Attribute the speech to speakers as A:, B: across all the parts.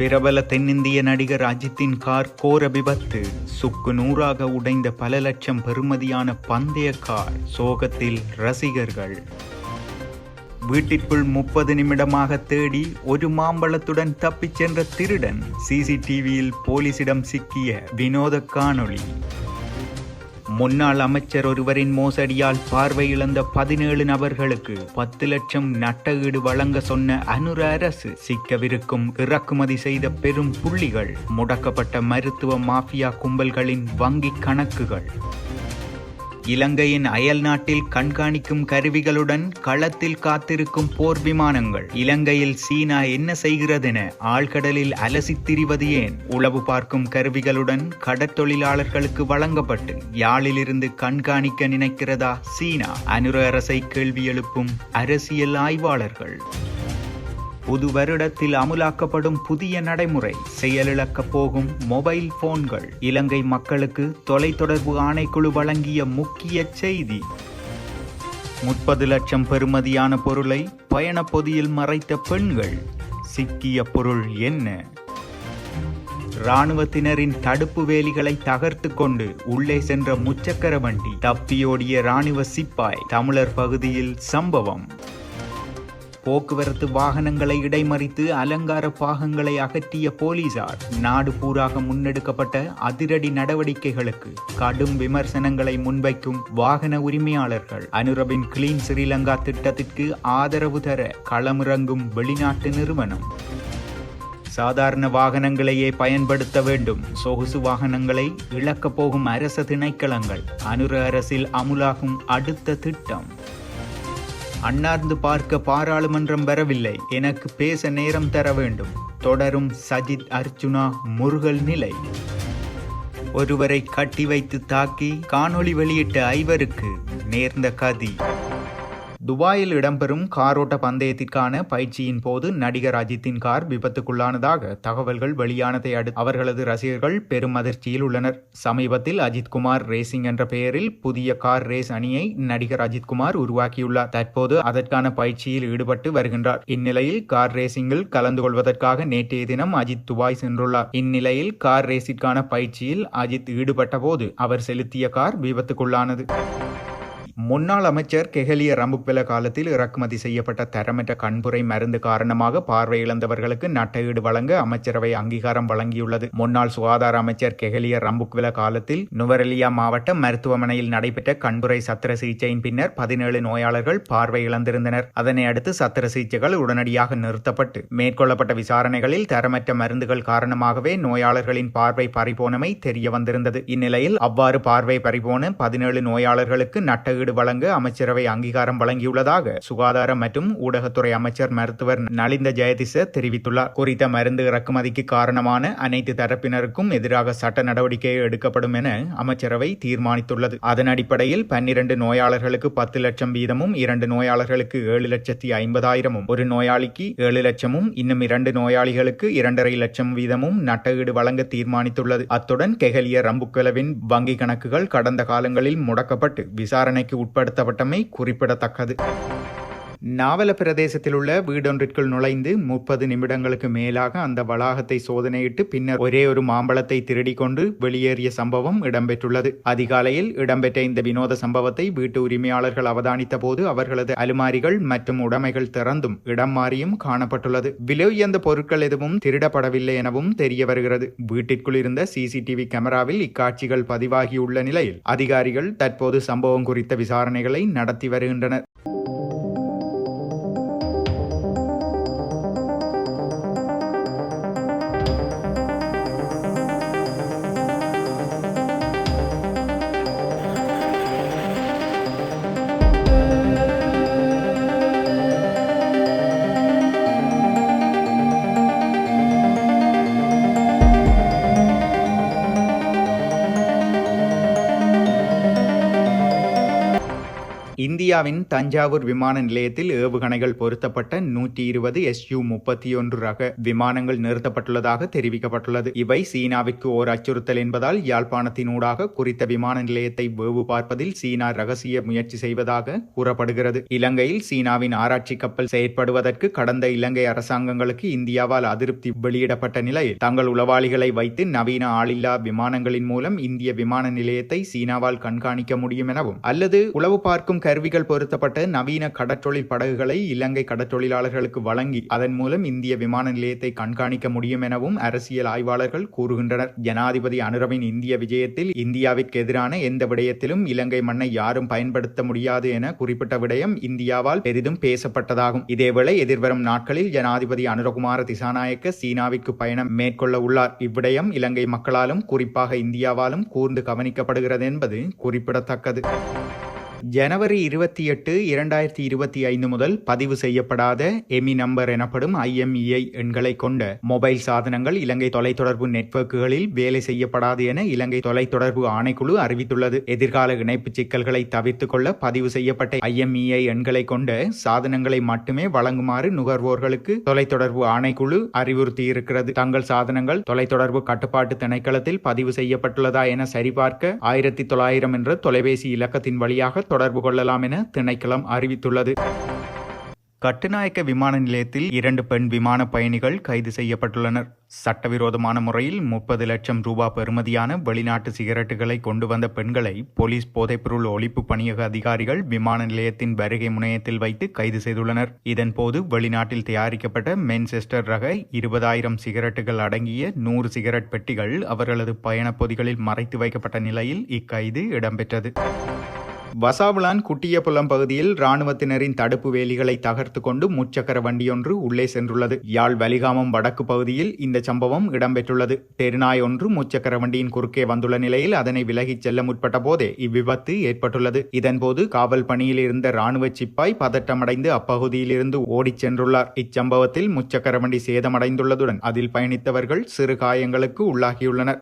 A: பிரபல தென்னிந்திய நடிகர் அஜித்தின் கார் கோர விபத்து. சுக்கு நூறாக உடைந்த பல லட்சம் பெறுமதியான பந்தய கார். சோகத்தில் ரசிகர்கள். வீட்டிற்குள் 30 நிமிடமாக தேடி ஒரு மாம்பழத்துடன் தப்பிச் சென்ற திருடன். சிசிடிவியில் போலீசிடம் சிக்கிய வினோத காணொளி. முன்னாள் அமைச்சர் ஒருவரின் மோசடியால் பார்வை இழந்த 17 நபர்களுக்கு 10 லட்சம் நட்டஈடு வழங்க சொன்ன அனுர அரசு. சிக்கவிருக்கும் இறக்குமதி செய்த பெரும் புள்ளிகள். முடக்கப்பட்ட மருத்துவ மாஃபியா கும்பல்களின் வங்கி கணக்குகள். இலங்கையின் அயல் நாட்டில் கண்காணிக்கும் கருவிகளுடன் களத்தில் காத்திருக்கும் போர் விமானங்கள். இலங்கையில் சீனா என்ன செய்கிறதென ஆழ்கடலில் அலசித் திரிவது ஏன்? உளவு பார்க்கும் கருவிகளுடன் கடற்தொழிலாளர்களுக்கு வழங்கப்பட்டு யாழிலிருந்து கண்காணிக்க நினைக்கிறதா சீனா? அனுர அரசை கேள்வி எழுப்பும் அரசியல் ஆய்வாளர்கள். புது வருடத்தில் அமுலாக்கப்படும் புதிய நடைமுறை. செயலிழக்கப் போகும் மொபைல் போன்கள். இலங்கை மக்களுக்கு தொலைத்தொடர்பு ஆணைக்குழு வழங்கிய முக்கிய செய்தி. 30 லட்சம் பெறுமதியான பொருளை பயணப் பொதியில் மறைத்த பெண்கள். சிக்கிய பொருள் என்ன? இராணுவத்தினரின் தடுப்பு வேலிகளை தகர்த்து கொண்டு உள்ளே சென்ற முச்சக்கர வண்டி. தப்பியோடிய இராணுவ சிப்பாய். தமிழர் பகுதியில் சம்பவம். போக்குவரத்து வாகனங்களை இடைமறித்து அலங்கார பாகங்களை அகற்றிய போலீசார். நாடு பூராக முன்னெடுக்கப்பட்ட அதிரடி நடவடிக்கைகளுக்கு கடும் விமர்சனங்களை முன்வைக்கும் வாகன உரிமையாளர்கள். அனுரவின் கிளீன் ஸ்ரீலங்கா திட்டத்திற்கு ஆதரவு தர களமிறங்கும் வெளிநாட்டு நிறுவனம். சாதாரண வாகனங்களையே பயன்படுத்த வேண்டும். சொகுசு வாகனங்களை இழக்கப் போகும் அரச திணைக்களங்கள். அனுர அரசில் அமுலாகும் அடுத்த திட்டம். அண்ணார்ந்து பார்க்க பாராளுமன்றம் வரவில்லை. எனக்கு பேச நேரம் தர வேண்டும். தொடரும் சஜித் அர்ச்சுனா முருகல் நிலை. ஒருவரை கட்டி வைத்து தாக்கி காணொளி வெளியிட்ட ஐவருக்கு நேர்ந்த கதி. துபாயில் இடம்பெறும் காரோட்ட பந்தயத்திற்கான பயிற்சியின் போது நடிகர் அஜித்தின் கார் விபத்துக்குள்ளானதாக தகவல்கள் வெளியானதை அடுத்து அவர்களது ரசிகர்கள் பெரும் அதிர்ச்சியில் உள்ளனர். சமீபத்தில் அஜித்குமார் ரேசிங் என்ற பெயரில் புதிய கார் ரேஸ் அணியை நடிகர் அஜித்குமார் உருவாக்கியுள்ளார். தற்போது அதற்கான பயிற்சியில் ஈடுபட்டு வருகின்றார். இந்நிலையில் கார் ரேசிங்கில் கலந்து கொள்வதற்காக நேற்றைய தினம் அஜித் துபாய் சென்றுள்ளார். இந்நிலையில் கார் ரேஸிற்கான பயிற்சியில் அஜித் ஈடுபட்ட போது அவர் செலுத்திய கார் விபத்துக்குள்ளானது. முன்னாள் அமைச்சர் கெஹலிய ரம்புக்வெல காலத்தில் இறக்குமதி செய்யப்பட்ட தரமற்ற கண்புரை மருந்து காரணமாக பார்வை இழந்தவர்களுக்கு நட்டஈடு வழங்க அமைச்சரவை அங்கீகாரம் வழங்கியுள்ளது. முன்னாள் சுகாதார அமைச்சர் கெஹலிய ரம்புக்வெல காலத்தில் நுவரெலியா மாவட்ட மருத்துவமனையில் நடைபெற்ற கண்புரை சத்திர சிகிச்சையின் பின்னர் 17 நோயாளர்கள் பார்வை இழந்திருந்தனர். அதனை அடுத்து சத்திர சிகிச்சைகள் உடனடியாக நிறுத்தப்பட்டு மேற்கொள்ளப்பட்ட விசாரணைகளில் தரமற்ற மருந்துகள் காரணமாகவே நோயாளர்களின் பார்வை பறிபோனமை தெரிய வந்திருந்தது. இந்நிலையில் அவ்வாறு பார்வை பறிபோன 17 நோயாளர்களுக்கு நட்டஈடு வழங்க அமைச்சரவை அங்கீகாரம் வழங்கியுள்ளதாக சுகாதார மற்றும் ஊடகத்துறை அமைச்சர் மருத்துவர் நலிந்த ஜெயதிச தெரிவித்துள்ளார். குறித்த மருந்து இறக்குமதிக்கு காரணமான அனைத்து தரப்பினருக்கும் எதிராக சட்ட நடவடிக்கை எடுக்கப்படும் என அமைச்சரவை தீர்மானித்துள்ளது. அதன் அடிப்படையில் 12 நோயாளர்களுக்கு 10 லட்சம் வீதமும் 2 நோயாளர்களுக்கு 7,50,000 ஒரு நோயாளிக்கு 7 லட்சமும் இன்னும் 2 நோயாளிகளுக்கு 2,50,000 லட்சம் வீதமும் நட்டஈடு வழங்க தீர்மானித்துள்ளது. அத்துடன் கெஹலிய ரம்புக்வெலவின் வங்கி கணக்குகள் கடந்த காலங்களில் முடக்கப்பட்டு விசாரணைக்கு உட்படுத்தப்பட்டமை குறிப்பிடத்தக்கது. நாவல பிரதேசத்தில் உள்ள வீடொன்றிற்குள் நுழைந்து 30 நிமிடங்களுக்கு மேலாக அந்த வளாகத்தை சோதனையிட்டு பின்னர் ஒரே ஒரு மாம்பழத்தை திருடிக் கொண்டு வெளியேறிய சம்பவம் இடம்பெற்றுள்ளது. அதிகாலையில் இடம்பெற்ற இந்த வினோத சம்பவத்தை வீட்டு உரிமையாளர்கள் அவதானித்த போது அவர்களது அலுமாரிகள் மற்றும் உடைமைகள் திறந்தும் இடம் மாறியும் காணப்பட்டுள்ளது. விலை உயர்ந்த பொருட்கள் எதுவும் திருடப்படவில்லை எனவும் தெரிய வருகிறது. வீட்டிற்குள் இருந்த சிசிடிவி கேமராவில் இக்காட்சிகள் பதிவாகியுள்ள நிலையில் அதிகாரிகள் தற்போது சம்பவம் குறித்த விசாரணைகளை நடத்தி வருகின்றனர். இந்தியாவின் தஞ்சாவூர் விமான நிலையத்தில் ஏவுகணைகள் பொருத்தப்பட்ட 120 Su-31 ரக விமானங்கள் நிறுத்தப்பட்டுள்ளதாக தெரிவிக்கப்பட்டுள்ளது. இவை சீனாவிற்கு ஓர் அச்சுறுத்தல் என்பதால் யாழ்ப்பாணத்தினூடாக குறித்த விமான நிலையத்தை வேவு பார்ப்பதில் சீனா ரகசிய முயற்சி செய்வதாக கூறப்படுகிறது. இலங்கையில் சீனாவின் ஆராய்ச்சி கப்பல் செயற்படுவதற்கு கடந்த இலங்கை அரசாங்கங்களுக்கு இந்தியாவால் அதிருப்தி வெளியிடப்பட்ட நிலையில் தங்கள் உளவாளிகளை வைத்து நவீன ஆளில்லா விமானங்களின் மூலம் இந்திய விமான நிலையத்தை சீனாவால் கண்காணிக்க முடியும் எனவும் அல்லது உளவு பார்க்கும் கருவிகள் பொருத்தப்பட்ட நவீன கடற்றொழில் படகுகளை இலங்கை கடற்றொழிலாளர்களுக்கு வழங்கி அதன் மூலம் இந்திய விமான நிலையத்தை கண்காணிக்க முடியும் எனவும் அரசியல் ஆய்வாளர்கள் கூறுகின்றனர். ஜனாதிபதி அனுரவின் இந்திய விஜயத்தில் இந்தியாவிற்கு எதிரான எந்த விடயத்திலும் இலங்கை மண்ணை யாரும் பயன்படுத்த முடியாது என குறிப்பிட்ட விடயம் இந்தியாவால் பெரிதும் பேசப்பட்டதாகும். இதேவேளை எதிர்வரும் நாட்களில் ஜனாதிபதி அனுரகுமார திசாநாயக்க சீனாவிற்கு பயணம் மேற்கொள்ள உள்ளார். இவ்விடயம் இலங்கை மக்களாலும் குறிப்பாக இந்தியாவாலும் கூர்ந்து கவனிக்கப்படுகிறது என்பது குறிப்பிடத்தக்கது. ஜனவரி 28, 2025 முதல் பதிவு செய்யப்படாத எமி நம்பர் எனப்படும் IMEI எண்களை கொண்ட மொபைல் சாதனங்கள் இலங்கை தொலைத்தொடர்பு நெட்வொர்க்குகளில் வேலை செய்யப்படாது என இலங்கை தொலைத்தொடர்பு ஆணைக்குழு அறிவித்துள்ளது. எதிர்கால இணைப்பு சிக்கல்களை தவிர்த்துக் கொள்ள பதிவு செய்யப்பட்ட IMEI எண்களை கொண்ட சாதனங்களை மட்டுமே வழங்குமாறு நுகர்வோர்களுக்கு தொலைத்தொடர்பு ஆணைக்குழு அறிவுறுத்தியிருக்கிறது. தங்கள் சாதனங்கள் தொலைத்தொடர்பு கட்டுப்பாட்டு திணைக்களத்தில் பதிவு செய்யப்பட்டுள்ளதா என சரிபார்க்க 1900 என்ற தொலைபேசி இலக்கத்தின் வழியாக தொடர்பு கொள்ளலாம் என திணைக்களம் அறிவித்துள்ளது. கட்டுநாயக்க விமான நிலையத்தில் 2 பெண் விமான பயணிகள் கைது செய்யப்பட்டுள்ளனர். சட்டவிரோதமான முறையில் 30 லட்சம் ரூபாய் பெறுமதியான வெளிநாட்டு சிகரெட்டுகளை கொண்டு வந்த பெண்களை போலீஸ் போதைப்பொருள் ஒழிப்பு பணியக அதிகாரிகள் விமான நிலையத்தின் வருகை முனையத்தில் வைத்து கைது செய்துள்ளனர். இதன்போது வெளிநாட்டில் தயாரிக்கப்பட்ட மென்செஸ்டர் ரக 20,000 சிகரெட்டுகள் அடங்கிய 100 சிகரெட் பெட்டிகள் அவர்களது பயணப் பொதிகளில் மறைத்து வைக்கப்பட்ட நிலையில் இக்கைது இடம்பெற்றது. வசாவுலான் குட்டியபுலம் பகுதியில் இராணுவத்தினரின் தடுப்பு வேலிகளை தகர்த்து கொண்டு முச்சக்கர வண்டியொன்று உள்ளே சென்றுள்ளது. யாழ் வலிகாமம் வடக்கு பகுதியில் இந்த சம்பவம் இடம்பெற்றுள்ளது. தெருநாய் ஒன்று முச்சக்கர வண்டியின் குறுக்கே வந்துள்ள நிலையில் அதனை விலகிச் செல்ல முற்பட்ட போதே இவ்விபத்து ஏற்பட்டுள்ளது. இதன்போது காவல் பணியில் இருந்த இராணுவ சிப்பாய் பதற்றமடைந்து அப்பகுதியிலிருந்து ஓடிச் சென்றுள்ளார். இச்சம்பவத்தில் முச்சக்கர வண்டி சேதமடைந்துள்ளதுடன் அதில் பயணித்தவர்கள் சிறு காயங்களுக்கு உள்ளாகியுள்ளனர்.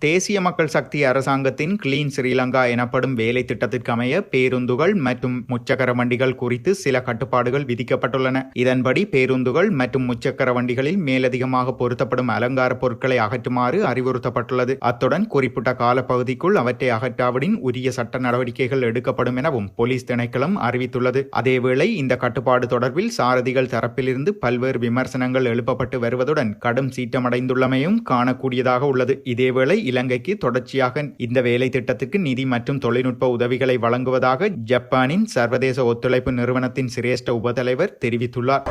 A: தேசிய மக்கள் சக்தி அரசாங்கத்தின் கிளீன் ஸ்ரீலங்கா எனப்படும் வேலை திட்டத்திற்கு அமைய பேருந்துகள் மற்றும் முச்சக்கர வண்டிகள் குறித்து சில கட்டுப்பாடுகள் விதிக்கப்பட்டுள்ளன. இதன்படி பேருந்துகள் மற்றும் முச்சக்கர வண்டிகளில் மேலதிகமாக பொருத்தப்படும் அலங்கார பொருட்களை அகற்றுமாறு அறிவுறுத்தப்பட்டுள்ளது. அத்துடன் குறிப்பிட்ட காலப்பகுதிக்குள் அவற்றை அகற்றாவிடின் உரிய சட்ட நடவடிக்கைகள் எடுக்கப்படும் எனவும் போலீஸ் திணைக்களம் அறிவித்துள்ளது. அதேவேளை இந்த கட்டுப்பாடு தொடர்பில் சாரதிகள் தரப்பிலிருந்து பல்வேறு விமர்சனங்கள் எழுப்பப்பட்டு வருவதுடன் கடும் சீற்றமடைந்துள்ளமையும் காணக்கூடியதாக உள்ளது. இதேவேளை இலங்கைக்கு தொடர்ச்சியாக இந்த வேலை திட்டத்துக்கு நிதி மற்றும் தொழில்நுட்ப உதவிகளை வழங்குவதாக ஜப்பானின் சர்வதேச ஒத்துழைப்பு நிறுவனத்தின் சிரேஷ்ட உபதலைவர் தெரிவித்துள்ளார்.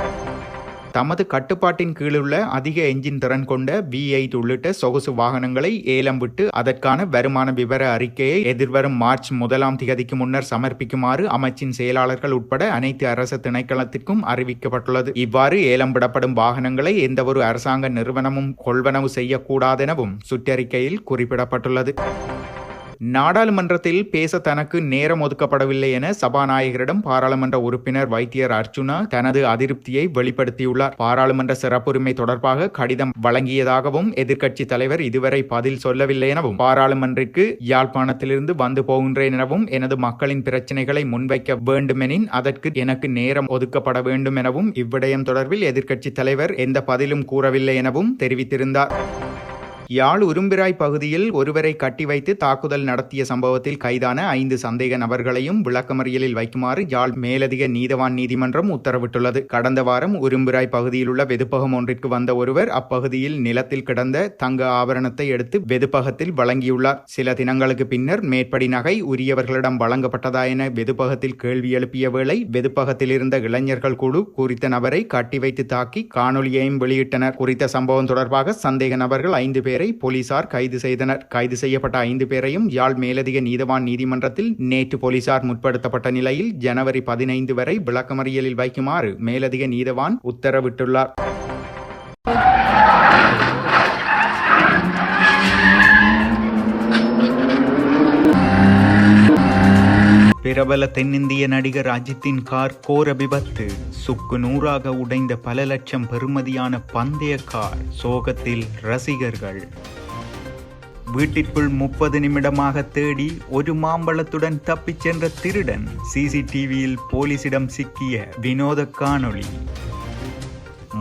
A: தமது கட்டுப்பாட்டின் கீழுள்ள அதிக என்ஜின் திறன் கொண்ட V8 உள்ளிட்ட சொகுசு வாகனங்களை ஏலம் விட்டு அதற்கான வருமான விவர அறிக்கையை எதிர்வரும் மார்ச் 1 முன்னர் சமர்ப்பிக்குமாறு அமைச்சின் செயலாளர்கள் உட்பட அனைத்து அரசு திணைக்களத்திற்கும் அறிவிக்கப்பட்டுள்ளது. இவ்வாறு ஏலம் விடப்படும் வாகனங்களை எந்தவொரு அரசாங்க நிறுவனமும் கொள்வனவு செய்யக்கூடாதெனவும் சுற்றறிக்கையில் குறிப்பிடப்பட்டுள்ளது. நாடாளுமன்றத்தில் பேச தனக்கு நேரம் ஒதுக்கப்படவில்லை என சபாநாயகரிடம் பாராளுமன்ற உறுப்பினர் வைத்தியர் அர்ச்சுனா தனது அதிருப்தியை வெளிப்படுத்தியுள்ளார். பாராளுமன்ற சிறப்புரிமை தொடர்பாக கடிதம் வழங்கியதாகவும் எதிர்க்கட்சி தலைவர் இதுவரை பதில் சொல்லவில்லை எனவும் பாராளுமன்றிற்கு யாழ்ப்பாணத்திலிருந்து வந்து போகின்றேன் எனவும் எனது மக்களின் பிரச்சினைகளை முன்வைக்க வேண்டுமெனின் அதற்கு எனக்கு நேரம் ஒதுக்கப்பட வேண்டும் எனவும் இவ்விடயம் தொடர்பில் எதிர்க்கட்சி தலைவர் எந்த பதிலும் கூறவில்லை எனவும் தெரிவித்திருந்தார். யாழ் உரும்பிராய் பகுதியில் ஒருவரை கட்டி வைத்து தாக்குதல் நடத்திய சம்பவத்தில் கைதான 5 சந்தேக நபர்களையும் விளக்கமறியலில் வைக்குமாறு யாழ் மேலதிக நீதவான் நீதிமன்றம் உத்தரவிட்டுள்ளது. கடந்த வாரம் உரும்பிராய் பகுதியில் உள்ள வெதுப்பகம் ஒன்றிற்கு வந்த ஒருவர் அப்பகுதியில் நிலத்தில் கிடந்த தங்க ஆபரணத்தை எடுத்து வெதுப்பகத்தில் வழங்கியுள்ளார். சில தினங்களுக்கு பின்னர் மேற்படி நகை உரியவர்களிடம் வழங்கப்பட்டதா என வெதுப்பகத்தில் கேள்வி எழுப்பிய வேளை வெதுப்பகத்தில் இருந்த இளைஞர்கள் குழு குறித்த நபரை கட்டி வைத்து தாக்கி காணொலியையும் வெளியிட்டனர். குறித்த சம்பவம் தொடர்பாக சந்தேக நபர்கள் 5 பேரை போலீசார் கைது செய்தனர். கைது செய்யப்பட்ட 5 பேரையும் யாழ் மேலதிக நீதவான் நீதிமன்றத்தில் நேற்று போலீசார் முற்படுத்தப்பட்ட நிலையில் ஜனவரி 15 வரை விளக்கமறியலில் வைக்குமாறு மேலதிக நீதவான் உத்தரவிட்டுள்ளார். பிரபல தென்னிந்திய நடிகர் அஜித்தின் கார் கோர விபத்து. சுக்கு நூறாக உடைந்த பல லட்சம் பெறுமதியான பந்தய கார். சோகத்தில் ரசிகர்கள். வீட்டிற்குள் 30 நிமிடமாக தேடி ஒரு மாம்பழத்துடன் தப்பிச் சென்ற திருடன். சிசிடிவியில் போலீசிடம் சிக்கிய வினோத காணொளி.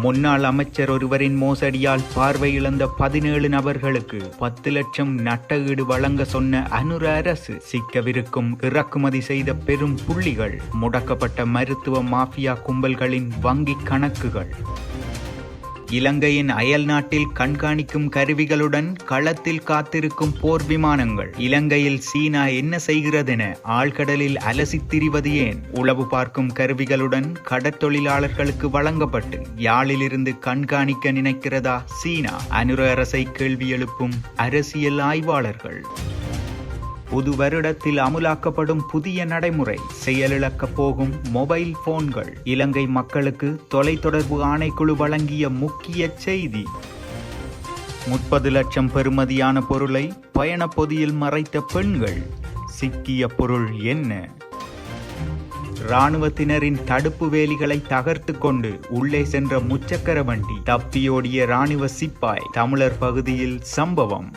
A: முன்னாள் அமைச்சர் ஒருவரின் மோசடியால் பார்வை இழந்த 17 நபர்களுக்கு 10 லட்சம் நட்ட ஈடு வழங்க சொன்ன அனுர அரசு. சிக்கவிருக்கும் இறக்குமதி செய்த பெரும் புள்ளிகள். முடக்கப்பட்ட மருத்துவ மாஃபியா கும்பல்களின் வங்கிக் கணக்குகள். இலங்கையின் அயல் நாட்டில் கண்காணிக்கும் கருவிகளுடன் களத்தில் காத்திருக்கும் போர் விமானங்கள். இலங்கையில் சீனா என்ன செய்கிறதென ஆழ்கடலில் அலசித் திரிவது ஏன்? உளவு பார்க்கும் கருவிகளுடன் கடற்தொழிலாளர்களுக்கு வழங்கப்பட்டு யாழிலிருந்து கண்காணிக்க நினைக்கிறதா சீனா? அனுர அரசை கேள்வி எழுப்பும் அரசியல் ஆய்வாளர்கள். புது வருடத்தில் அமுலாக்கப்படும் புதிய நடைமுறை. செயலிழக்கப் போகும் மொபைல் போன்கள். இலங்கை மக்களுக்கு தொலைத்தொடர்பு ஆணைக்குழு வழங்கிய முக்கிய செய்தி. 30 லட்சம் பெறுமதியான பொருளை பயணப் பொதியில் மறைத்த பெண்கள். சிக்கிய பொருள் என்ன? இராணுவத்தினரின் தடுப்பு வேலிகளை தகர்த்து கொண்டு உள்ளே சென்ற முச்சக்கர வண்டி. தப்பியோடிய இராணுவ சிப்பாய். தமிழர் பகுதியில் சம்பவம்.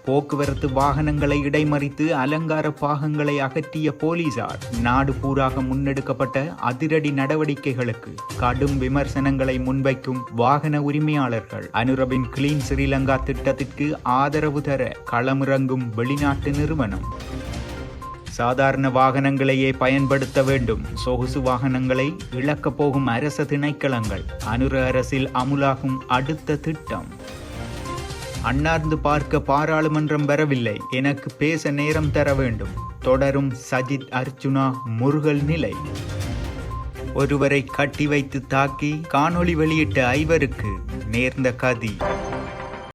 A: போக்குவரத்து வாகனங்களை இடைமறித்து அலங்கார பாகங்களை அகற்றிய போலீசார். நாடு பூராக முன்னெடுக்கப்பட்ட அதிரடி நடவடிக்கைகளுக்கு கடும் விமர்சனங்களை முன்வைக்கும் வாகன உரிமையாளர்கள். அனுரவின் கிளீன் ஸ்ரீலங்கா திட்டத்திற்கு ஆதரவு தர களமிறங்கும் வெளிநாட்டு நிறுவனம். சாதாரண வாகனங்களையே பயன்படுத்த வேண்டும். சொகுசு வாகனங்களை இழக்கப் போகும் அரச திணைக்களங்கள். அனுர அரசில் அமுலாகும் அடுத்த திட்டம். அண்ணார்ந்து பார்க்க பாராளுமன்றம் வரவில்லை, எனக்கு பேச நேரம் தர வேண்டும். தொடரும் சஜித் அர்ச்சுனா முருகல் நிலை. ஒருவரை கட்டி வைத்து தாக்கி காணொளி வெளியிட்ட ஐவருக்கு நேர்ந்த கதி.